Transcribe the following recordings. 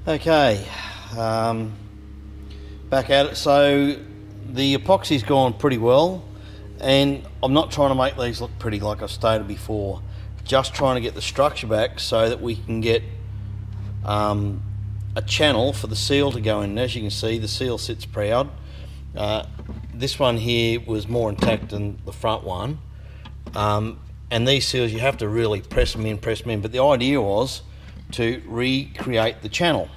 Okay, back at it. So the epoxy's gone pretty well, and I'm not trying to make these look pretty like I've stated before, just trying to get the structure back so that we can get a channel for the seal to go in. And as you can see, the seal sits proud. This one here was more intact than the front one, and these seals you have to really press them in, but the idea was to recreate the channel,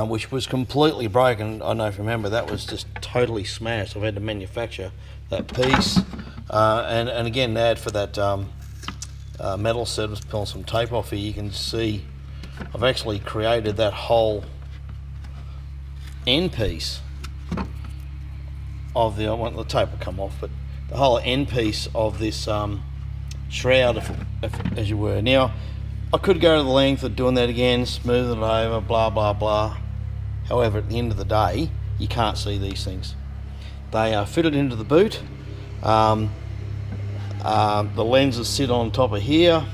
which was completely broken. I don't know if you remember, that was just totally smashed. I've had to manufacture that piece, and again, add for that metal set. Let's pull some tape off here. You can see I've actually created that whole end piece of the, I want the tape will come off, but the whole end piece of this shroud, if, as you were. Now, I could go to the length of doing that again, smooth it over, blah, blah, blah. However, at the end of the day, you can't see these things. They are fitted into the boot. The lenses sit on top of here,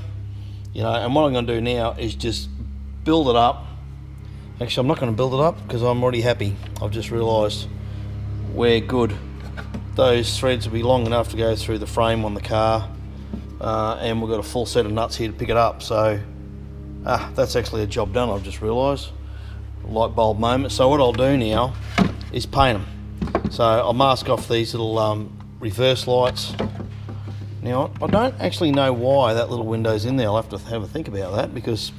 you know, and what I'm going to do now is just build it up. Actually, I'm not going to build it up because I'm already happy. I've just realised we're good. Those threads will be long enough to go through the frame on the car, and we've got a full set of nuts here to pick it up. So that's actually a job done. I've just realised, light bulb moment. So what I'll do now is paint them. So I'll mask off these little reverse lights. Now I don't actually know why that little window's in there. I'll have to have a think about that, because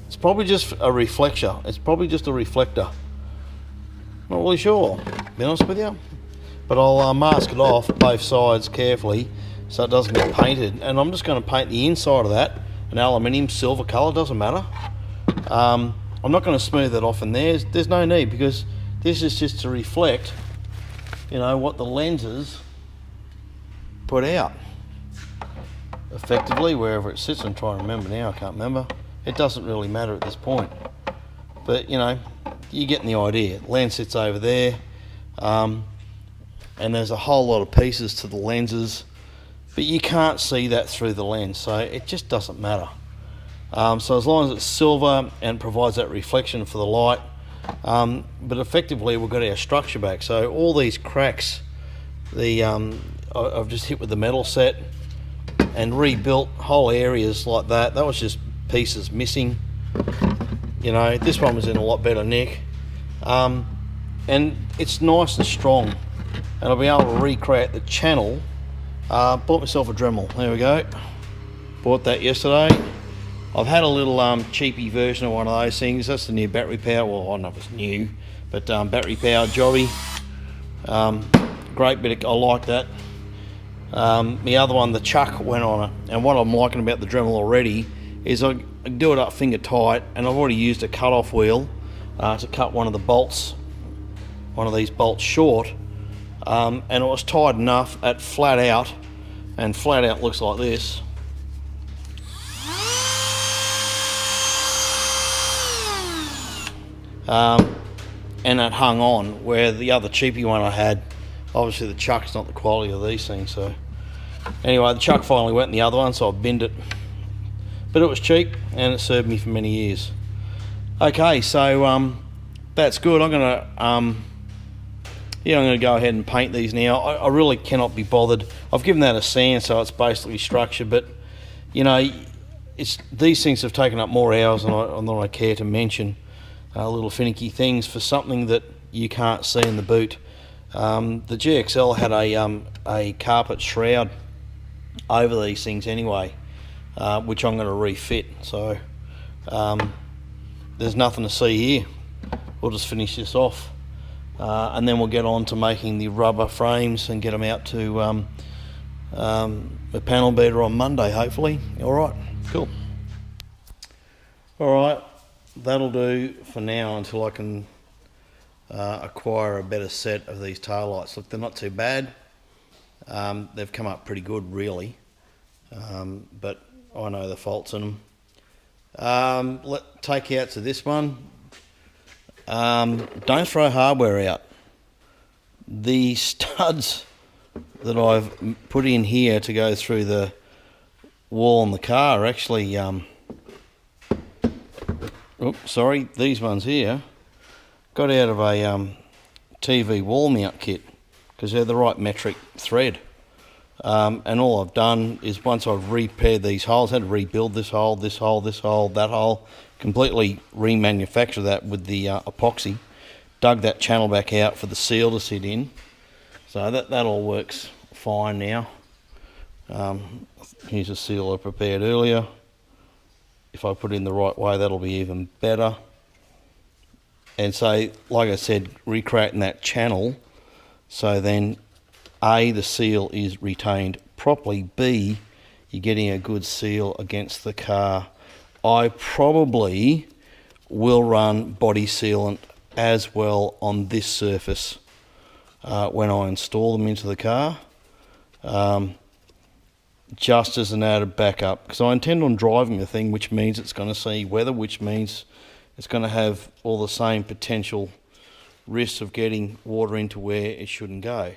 it's probably just a reflector. It's probably just a reflector. Not really sure, to be honest with you. But I'll mask it off both sides carefully so it doesn't get painted. And I'm just going to paint the inside of that an aluminium silver colour, doesn't matter. I'm not going to smooth it off in there. There's no need, because this is just to reflect, you know, what the lenses put out. Effectively, wherever it sits. I'm trying to remember now, I can't remember. It doesn't really matter at this point. But, you know, you're getting the idea. Lens sits over there, and there's a whole lot of pieces to the lenses, but you can't see that through the lens, so it just doesn't matter. So as long as it's silver and provides that reflection for the light, but effectively we've got our structure back. So all these cracks, I've just hit with the metal set and rebuilt whole areas like that. That was just pieces missing. You know, this one was in a lot better nick, and it's nice and strong, and I'll be able to recreate the channel. Bought myself a Dremel. There we go. Bought that yesterday. I've had a little cheapy version of one of those things. That's the new battery power. Well, I don't know if it's new, but battery powered jobby. Great bit. I like that. The other one, the chuck went on it, and what I'm liking about the Dremel already is I do it up finger tight, and I've already used a cut-off wheel to cut one of the bolts, one of these bolts short, and it was tight enough at flat out, and flat out looks like this. And it hung on, where the other cheapy one I had, obviously the chuck's not the quality of these things. So anyway, the chuck finally went in the other one, so I binned it. But it was cheap, and it served me for many years. Okay, so that's good. I'm gonna go ahead and paint these now. I really cannot be bothered. I've given that a sand, so it's basically structured. But you know, these things have taken up more hours than I care to mention. Little finicky things for something that you can't see in the boot. The GXL had a carpet shroud over these things anyway, which I'm going to refit. So there's nothing to see here. We'll just finish this off, and then we'll get on to making the rubber frames and get them out to a panel beater on Monday, hopefully. All right, cool. All right, that'll do for now until I can acquire a better set of these tail lights. Look, they're not too bad. They've come up pretty good, really, but I know the faults in them. Take out to this one. Don't throw hardware out. The studs that I've put in here to go through the wall in the car are actually oops, sorry, these ones here, got out of a TV wall mount kit because they're the right metric thread. And all I've done is once I've repaired these holes, had to rebuild this hole, this hole, this hole, that hole, completely remanufacture that with the epoxy, dug that channel back out for the seal to sit in. So that all works fine now. Here's a seal I prepared earlier. If I put it in the right way, that'll be even better. And so, like I said, recreating that channel, so then A, the seal is retained properly, B, you're getting a good seal against the car. I probably will run body sealant as well on this surface when I install them into the car, just as an added backup, because I intend on driving the thing, which means it's going to see weather, which means it's going to have all the same potential risks of getting water into where it shouldn't go.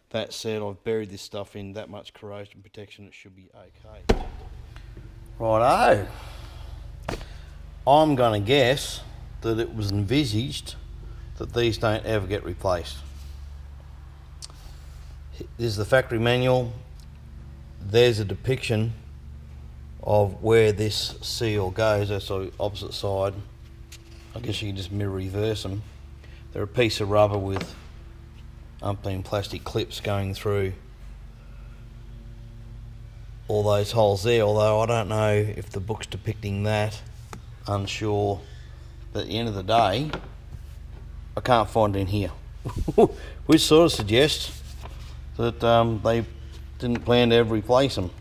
That said, I've buried this stuff in that much corrosion protection, it should be okay. Righto. I'm going to guess that it was envisaged that these don't ever get replaced. This is the factory manual. There's a depiction of where this seal goes. That's the opposite side. I guess you can just mirror reverse them. They're a piece of rubber with umpteen plastic clips going through all those holes there, although I don't know if the book's depicting that, unsure. But at the end of the day, I can't find it in here. Which sort of suggests that they didn't plan to ever replace them.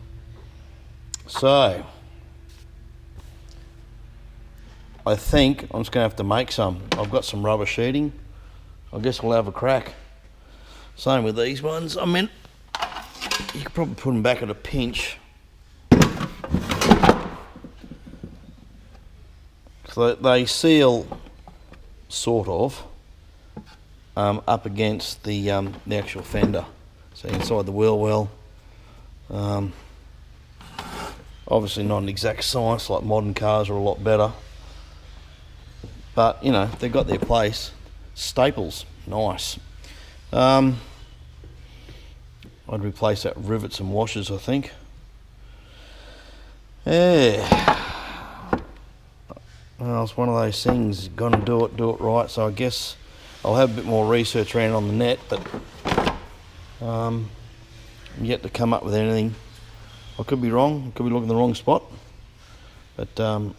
So I think I'm just going to have to make some. I've got some rubber sheeting. I guess we'll have a crack. Same with these ones. I mean, you could probably put them back at a pinch. So they seal sort of up against the actual fender. So inside the wheel well. Obviously not an exact science, like modern cars are a lot better. But, you know, they've got their place. Staples, nice. I'd replace that with rivets and washers, I think. Yeah. Well, it's one of those things, gonna do it right, so I guess I'll have a bit more research around on the net, but I'm yet to come up with anything. I could be wrong, I could be looking in the wrong spot, but the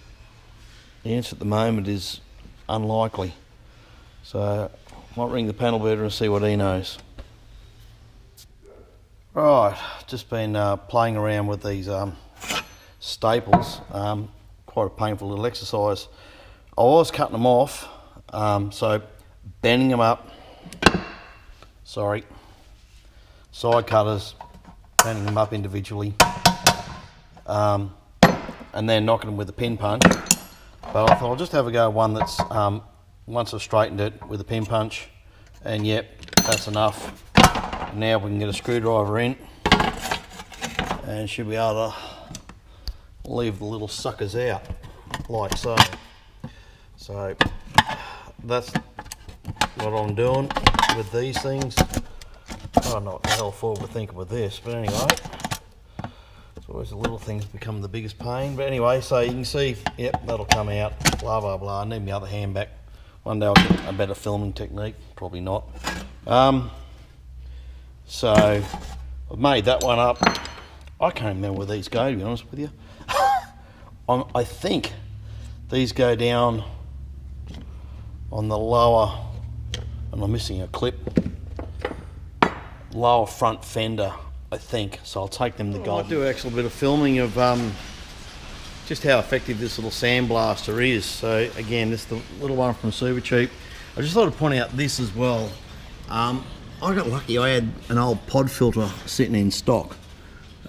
answer at the moment is unlikely. So I might ring the panel beater and see what he knows. Right, just been playing around with these staples. Quite a painful little exercise. I was cutting them off, so bending them up, sorry, side cutters, bending them up individually, and then knocking them with a pin punch. But I thought I'll just have a go at one that's, once I've straightened it with a pin punch, and yep, that's enough. Now we can get a screwdriver in, and should be able to leave the little suckers out, like so. So that's what I'm doing with these things. I don't know what the hell for to think with this, but anyway, it's always the little things become the biggest pain. But anyway, so you can see, yep, that'll come out, blah blah blah. I need my other hand back. One day I'll get a better filming technique, probably not. So I've made that one up. I can't remember where these go, to be honest with you. I think these go down on the lower, and I'm missing a clip, lower front fender, I think. So I'll take them to go. I'll do actually a bit of filming of just how effective this little sandblaster is. So again, this is the little one from Super Cheap. I just thought to point out this as well. I got lucky, I had an old pod filter sitting in stock.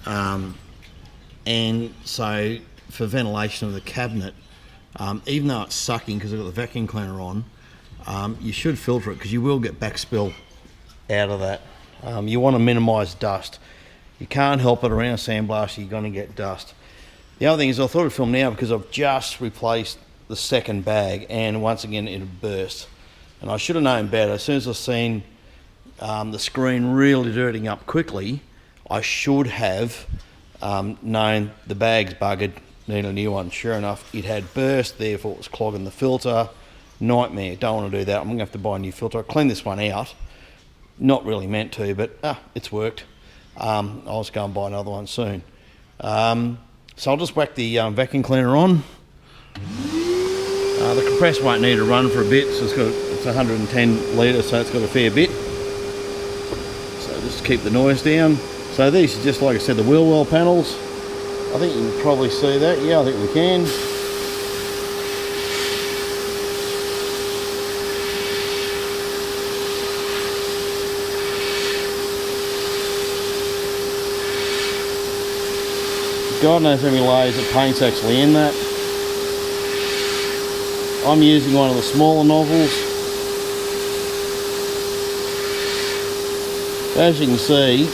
And so for ventilation of the cabinet, even though it's sucking because I've got the vacuum cleaner on, you should filter it because you will get backspill out of that. You want to minimise dust. You can't help it, around a sandblaster you're going to get dust. The other thing is I thought I'd film now because I've just replaced the second bag, and once again it had burst. And I should have known better. As soon as I seen the screen really dirtying up quickly, I should have known the bag's buggered, need a new one. Sure enough, it had burst, therefore it was clogging the filter. Nightmare, don't want to do that. I'm going to have to buy a new filter. I cleaned this one out. Not really meant to, but it's worked. I'll just go and buy another one soon. So I'll just whack the vacuum cleaner on. The compressor won't need to run for a bit, so it's 110 litres, so it's got a fair bit. So just to keep the noise down. So these are just, like I said, the wheel well panels. I think you can probably see that. Yeah, I think we can. God knows how many layers of paint's actually in that. I'm using one of the smaller nozzles. As you can see,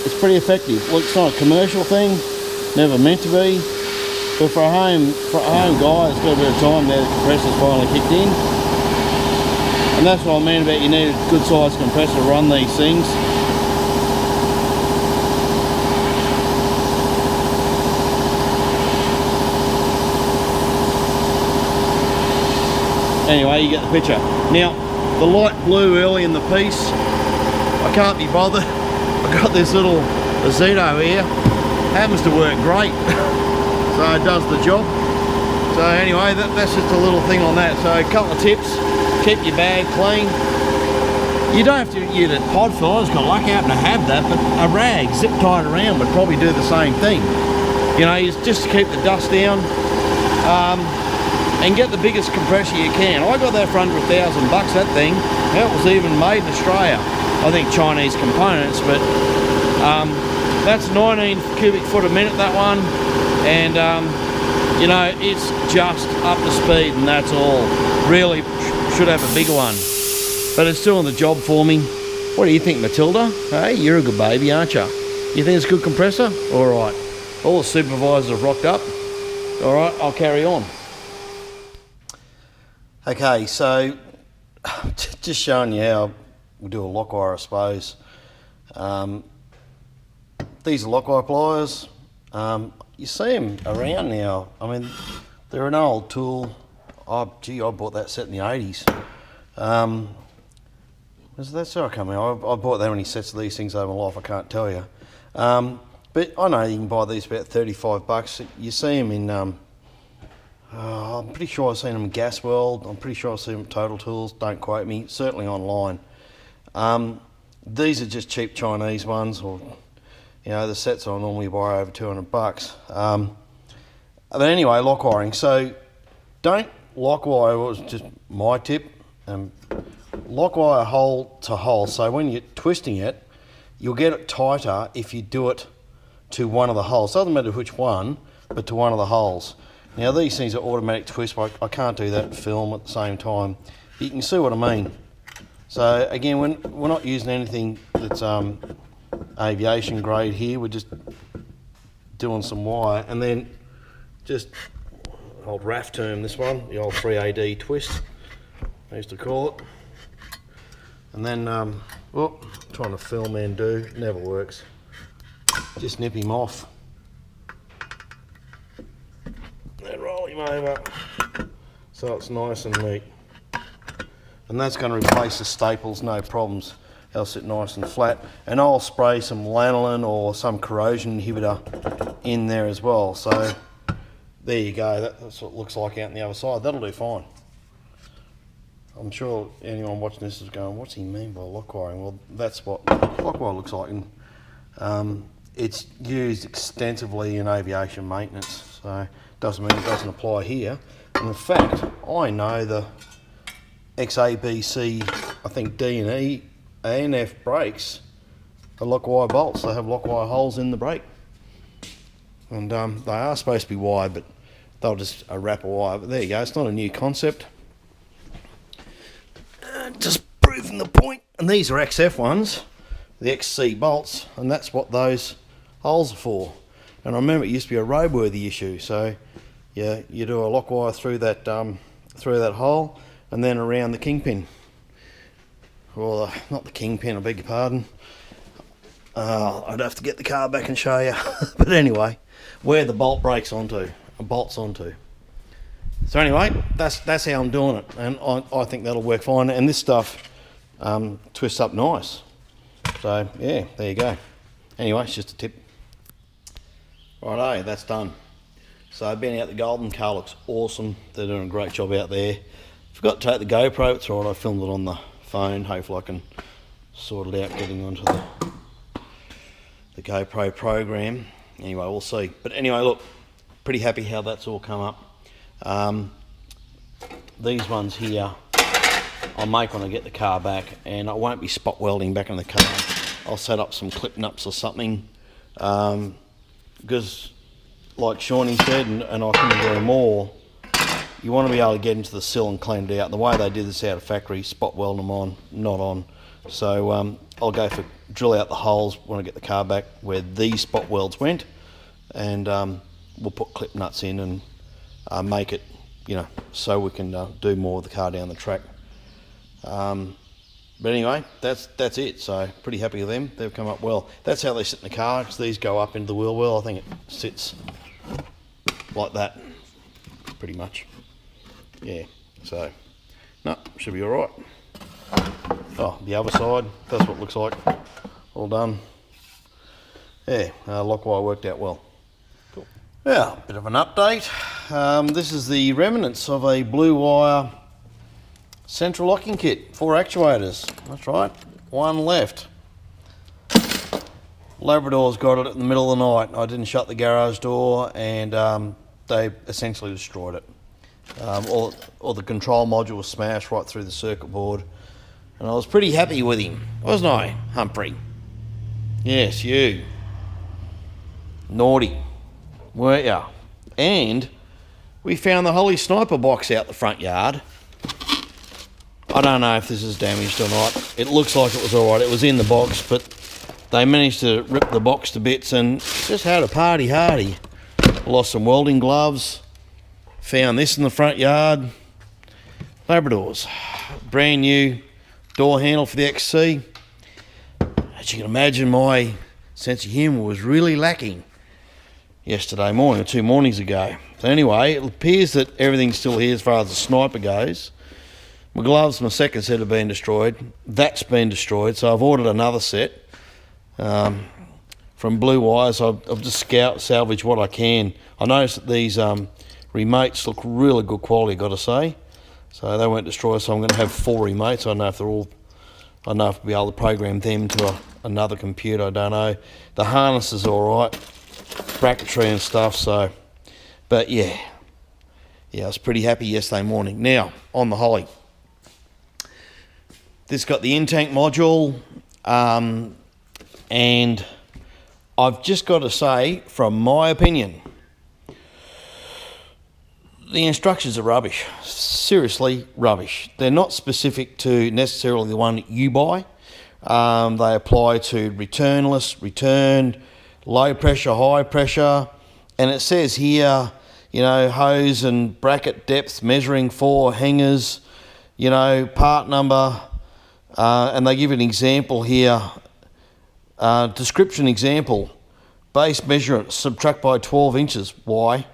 it's pretty effective. Look, it's not a commercial thing, never meant to be, but for a home guy, it's got a bit of time now the compressor's finally kicked in. And that's what I mean about you need a good sized compressor to run these things. Anyway, you get the picture. Now, the light blue early in the piece, I can't be bothered. I've got this little Zito here, happens to work great, so it does the job. So anyway, that's just a little thing on that. So a couple of tips: keep your bag clean. You don't have to use a pod filler. It's got luck out to have that, but a rag zip tied around would probably do the same thing. You know, just to keep the dust down. And get the biggest compressor you can. I got that for under $1,000, that thing. That was even made in Australia. I think Chinese components, but that's 19 cubic foot a minute, that one. And you know, it's just up to speed, and that's all. Really should have a bigger one, but it's doing the job for me. What do you think, Matilda? Hey, you're a good baby, aren't you? You think it's a good compressor? All right. All the supervisors have rocked up. All right, I'll carry on. Okay, so just showing you how we do a lock wire, I suppose. These are lock wire pliers. You see them around now. I mean, they're an old tool. Gee, I bought that set in the 80s. That's how I come out. I bought that many sets of these things over my life, I can't tell you. But I know you can buy these about $35. You see them in... I'm pretty sure I've seen them in Gas World. I'm pretty sure I've seen them at Total Tools. Don't quote me. Certainly online. These are just cheap Chinese ones, or you know, the sets I normally buy over $200. But anyway, lock wiring. So don't lock wire. It was just my tip. Lock wire hole to hole. So when you're twisting it, you'll get it tighter if you do it to one of the holes. Doesn't matter which one, but to one of the holes. Now these things are automatic twist, but I can't do that in film at the same time. You can see what I mean. So again, we're not using anything that's aviation grade here. We're just doing some wire, and then just old RAF term, this one, the old 3AD twist, I used to call it. And then, trying to film and do, never works. Just nip him off. Roll him over so it's nice and neat, and that's going to replace the staples, no problems. They'll sit nice and flat, and I'll spray some lanolin or some corrosion inhibitor in there as well. So there you go, that's what it looks like out on the other side. That'll do fine. I'm sure anyone watching this is going, what's he mean by lock wiring? Well, that's what lock wire looks like, and it's used extensively in aviation maintenance, so doesn't mean it doesn't apply here. And in fact, I know the XABC, I think D and E and F brakes are lock wire bolts. They have lock wire holes in the brake, and they are supposed to be wired, but they'll just wrap a wire. But there you go, it's not a new concept. Just proving the point. And these are XF ones, the XC bolts, and that's what those holes are for. And I remember it used to be a roadworthy issue, so you do a lock wire through that hole, and then around the kingpin. Or not the kingpin, I beg your pardon. I'd have to get the car back and show you. But anyway, where the bolt breaks onto, bolts onto. So anyway, that's how I'm doing it, and I think that'll work fine. And this stuff twists up nice. So yeah, there you go. Anyway, it's just a tip. Righto, that's done. So been out the Golden, car looks awesome. They're doing a great job out there. Forgot to take the GoPro, it's alright, I filmed it on the phone. Hopefully I can sort it out getting onto the GoPro program. Anyway, we'll see. But anyway, look, pretty happy how that's all come up. These ones here I'll make when I get the car back, and I won't be spot welding back in the car. I'll set up some clip nuts or something, because like Shawnee said, and I couldn't agree more, you want to be able to get into the sill and clean it out. And the way they did this out of factory, spot weld them on, not on. So I'll go for drill out the holes when I get the car back where these spot welds went, and we'll put clip nuts in and make it, you know, so we can do more of the car down the track. But anyway, that's it. So pretty happy with them. They've come up well. That's how they sit in the car, because these go up into the wheel well. I think it sits like that, pretty much. Yeah, so no, should be all right. Oh, the other side, that's what it looks like. All done. Yeah, lock wire worked out well. Cool. Yeah, bit of an update. This is the remnants of a blue wire central locking kit, 4 actuators. That's right, 1 left. Labrador's got it in the middle of the night. I didn't shut the garage door, and they essentially destroyed it. All the control module was smashed right through the circuit board, and I was pretty happy with him, wasn't I, Humphrey? Yes, you. Naughty, weren't ya? And we found the Holley Sniper box out the front yard. I don't know if this is damaged or not. It looks like it was alright. It was in the box, but they managed to rip the box to bits and just had a party hardy. Lost some welding gloves. Found this in the front yard. Labradors. Brand new door handle for the XC. As you can imagine, my sense of humour was really lacking yesterday morning, or 2 mornings ago. So anyway, it appears that everything's still here as far as the Sniper goes. My gloves, my second set, have been destroyed. That's been destroyed, so I've ordered another set from Blue Wires. I've just salvaged what I can. I noticed that these remotes look really good quality, got to say. So they weren't destroyed, so I'm going to have 4 remotes. I don't know if they're all, I don't know if I'll be able to program them to another computer, I don't know. The harness is alright, bracketry and stuff, so, but yeah, I was pretty happy yesterday morning. Now, on the Holley. This got the in-tank module, and I've just got to say, from my opinion, the instructions are rubbish. Seriously, rubbish. They're not specific to necessarily the one that you buy. They apply to returnless, returned, low pressure, high pressure, and it says here, you know, hose and bracket depth measuring for hangers, you know, part number, and they give an example here, description example, base measurement, subtract by 12 inches. Why?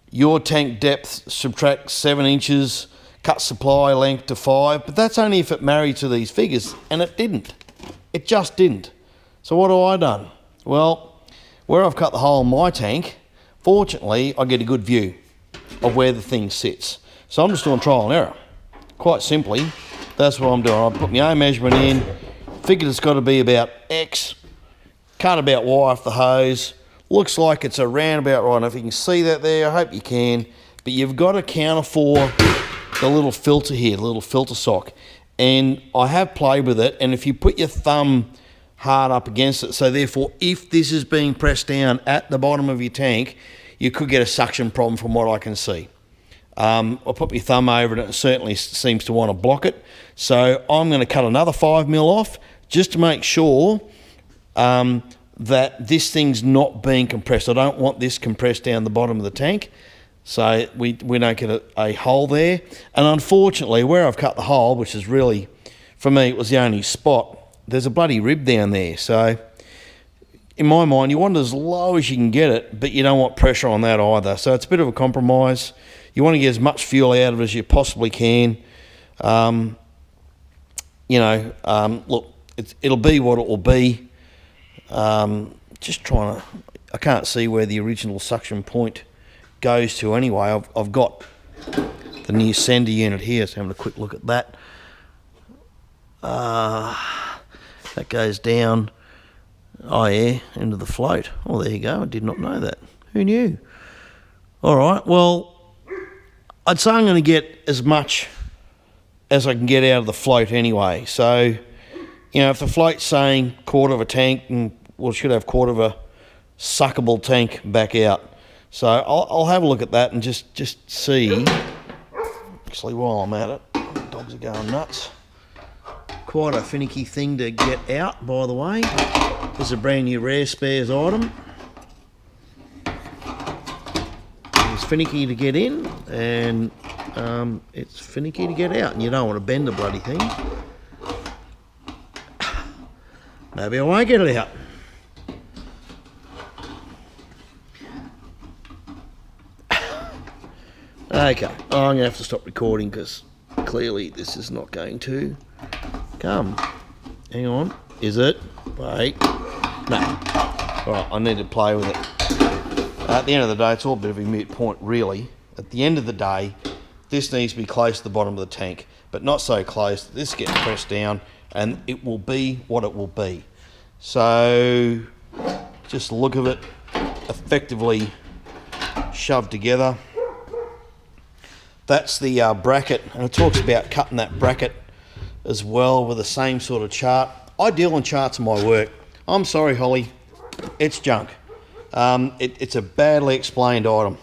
Your tank depth, subtract 7 inches, cut supply length to 5, but that's only if it married to these figures, and it didn't. It just didn't. So what have I done? Well, where I've cut the hole in my tank, fortunately, I get a good view of where the thing sits. So I'm just doing trial and error. Quite simply, that's what I'm doing. I put my own measurement in, figured it's got to be about X, cut about Y off the hose. Looks like it's around about right. If you can see that there, I hope you can. But you've got to counter for the little filter here, the little filter sock. And I have played with it, and if you put your thumb hard up against it, so therefore if this is being pressed down at the bottom of your tank, you could get a suction problem from what I can see. I put my thumb over it and it certainly seems to want to block it. So I'm going to cut another 5mm off just to make sure that this thing's not being compressed. I don't want this compressed down the bottom of the tank, so we don't get a hole there. And unfortunately, where I've cut the hole, which is really, for me, it was the only spot, there's a bloody rib down there. So in my mind, you want it as low as you can get it, but you don't want pressure on that either. So it's a bit of a compromise. You want to get as much fuel out of it as you possibly can. Look, it'll be what it will be. Just trying to, I can't see where the original suction point goes to anyway. I've got the new sender unit here, so having a quick look at that. That goes down, oh yeah, into the float. Oh, there you go. I did not know that. Who knew? All right, well, I'd say I'm going to get as much as I can get out of the float anyway. So, if the float's saying quarter of a tank, and we should have quarter of a suckable tank back out. So I'll have a look at that and just see. Actually, while I'm at it, dogs are going nuts. Quite a finicky thing to get out, by the way. This is a brand new rare spares item. It's finicky to get in, and it's finicky to get out, and you don't want to bend the bloody thing. Maybe I won't get it out. Okay, I'm going to have to stop recording because clearly this is not going to come. Hang on, is it? Wait, no. Alright, I need to play with it. At the end of the day, it's all a bit of a moot point, really. At the end of the day, this needs to be close to the bottom of the tank, but not so close that this gets pressed down, and it will be what it will be. So, just look at it effectively shoved together. That's the bracket, and it talks about cutting that bracket as well with the same sort of chart. I deal in charts in my work. I'm sorry, Holly, it's junk. It's a badly explained item.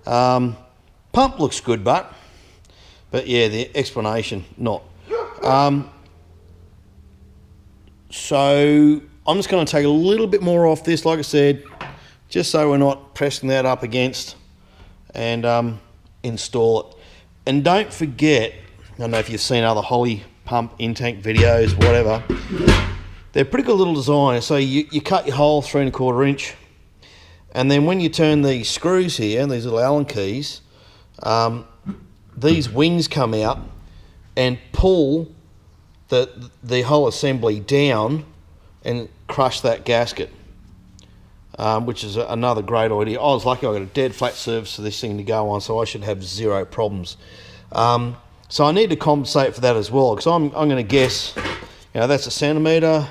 Pump looks good, but yeah, the explanation not. So I'm just going to take a little bit more off this, like I said, just so we're not pressing that up against, and install it. And don't forget, I don't know if you've seen other Holley pump in-tank videos, whatever, they're pretty good little designs. So you cut your hole 3 1/4 inch, and then when you turn these screws here, these little Allen keys, these wings come out and pull the whole assembly down and crush that gasket, which is another great idea. I was lucky I got a dead flat surface for this thing to go on, so I should have zero problems. So I need to compensate for that as well, because I'm going to guess, that's a centimetre,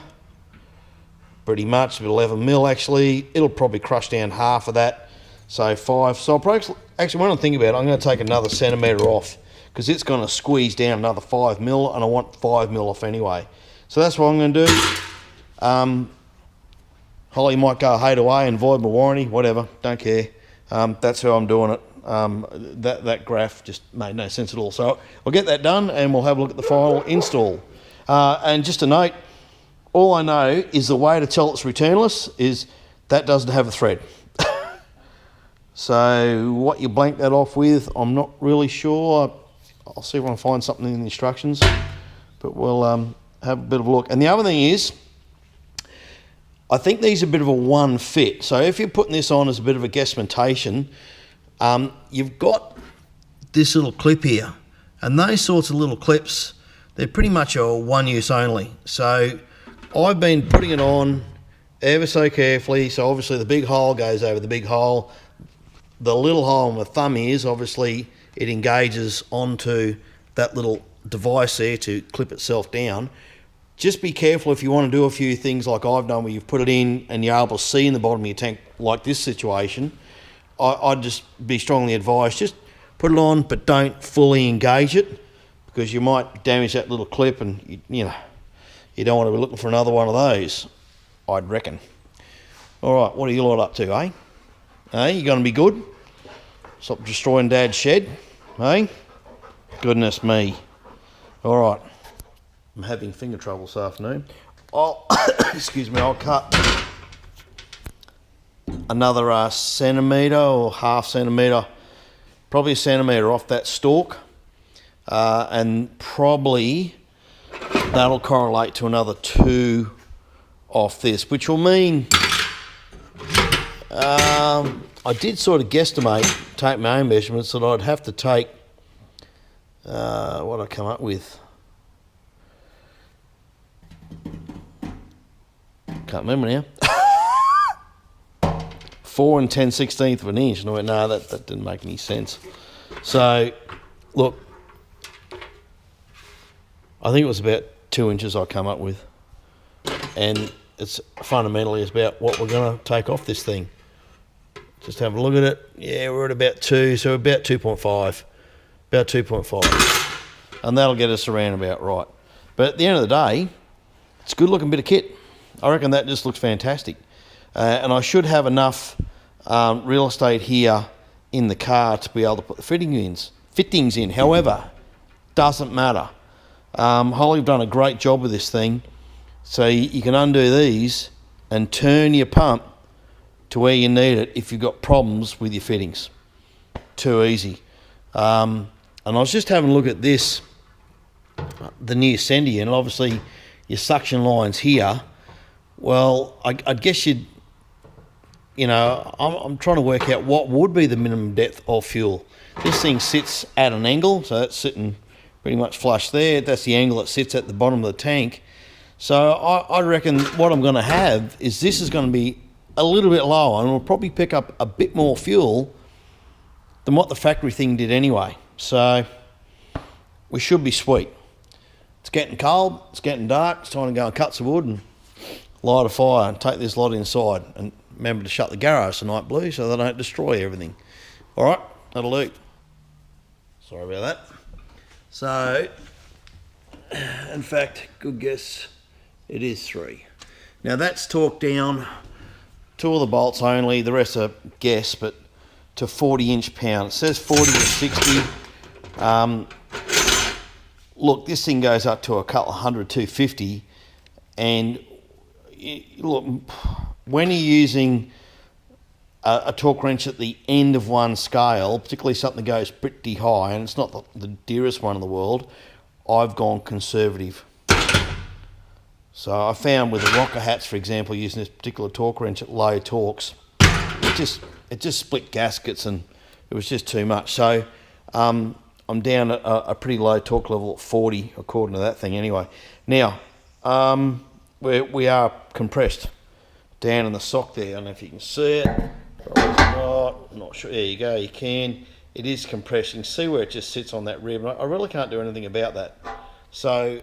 pretty much, 11 mil actually. It'll probably crush down half of that, so 5. So I'll probably, actually, when I think about it, I'm going to take another centimetre off, because it's going to squeeze down another 5 mil, and I want 5 mil off anyway. So that's what I'm going to do. Holly might go hate away and void my warranty, whatever, don't care. That's how I'm doing it. That graph just made no sense at all. So I'll get that done, and we'll have a look at the final install. And just a note, all I know is the way to tell it's returnless is that doesn't have a thread. So what you blank that off with, I'm not really sure. I'll see if I can find something in the instructions, but we'll have a bit of a look. And the other thing is, I think these are a bit of a one fit. So if you're putting this on as a bit of a guesstimatation, you've got this little clip here, and those sorts of little clips, they're pretty much a one use only. So I've been putting it on ever so carefully. So obviously the big hole goes over the big hole. The little hole on the thumb is, obviously, it engages onto that little device there to clip itself down. Just be careful if you want to do a few things like I've done, where you've put it in and you're able to see in the bottom of your tank, like this situation. I'd just be strongly advised, just put it on, but don't fully engage it, because you might damage that little clip, and you don't want to be looking for another one of those, I'd reckon. All right, what are you lot up to, eh? Hey, you going to be good? Stop destroying Dad's shed, eh? Goodness me. All right. I'm having finger trouble this afternoon. Excuse me, I'll cut another centimetre or half centimetre, probably a centimetre off that stalk, and probably that'll correlate to another 2 off this, which will mean I did sort of guesstimate, take my own measurements, that I'd have to take what I come up with. Can't remember now. 4 10/16 of an inch. And I went, no, that didn't make any sense. So, look, I think it was about 2 inches I come up with. And it's fundamentally about what we're going to take off this thing. Just have a look at it. Yeah, we're at about 2, so about 2.5. About 2.5. And that'll get us around about right. But at the end of the day, it's a good looking bit of kit. I reckon that just looks fantastic. And I should have enough real estate here in the car to be able to put the fittings in. However, doesn't matter. Holley have done a great job with this thing. So you can undo these and turn your pump to where you need it if you've got problems with your fittings. Too easy. And I was just having a look at this, the new Sendy, and obviously your suction lines here. Well, I guess I'm trying to work out what would be the minimum depth of fuel. This thing sits at an angle, so that's sitting pretty much flush there. That's the angle it sits at the bottom of the tank. So I reckon what I'm going to have is this is going to be a little bit lower, and we'll probably pick up a bit more fuel than what the factory thing did anyway. So we should be sweet. It's getting cold, it's getting dark, it's time to go and cut some wood and light a fire and take this lot inside. And remember to shut the garage tonight, Blue, so they don't destroy everything. All right, that'll do. Sorry about that. So, in fact, good guess, it is 3. Now that's torqued down, 2 of the bolts only, the rest are guess, but to 40 inch-pound. It says 40 to 60. Look, this thing goes up to a couple of 100, 250, and look, when you're using a torque wrench at the end of one scale, particularly something that goes pretty high, and it's not the dearest one in the world, I've gone conservative. So I found with the rocker hats, for example, using this particular torque wrench at low torques, it just split gaskets and it was just too much. So I'm down at a pretty low torque level at 40, according to that thing anyway. Now, we are compressed down in the sock there. I don't know if you can see it. Probably not. I'm not sure. There you go, you can. It is compressed. You can see where it just sits on that rib. I really can't do anything about that. So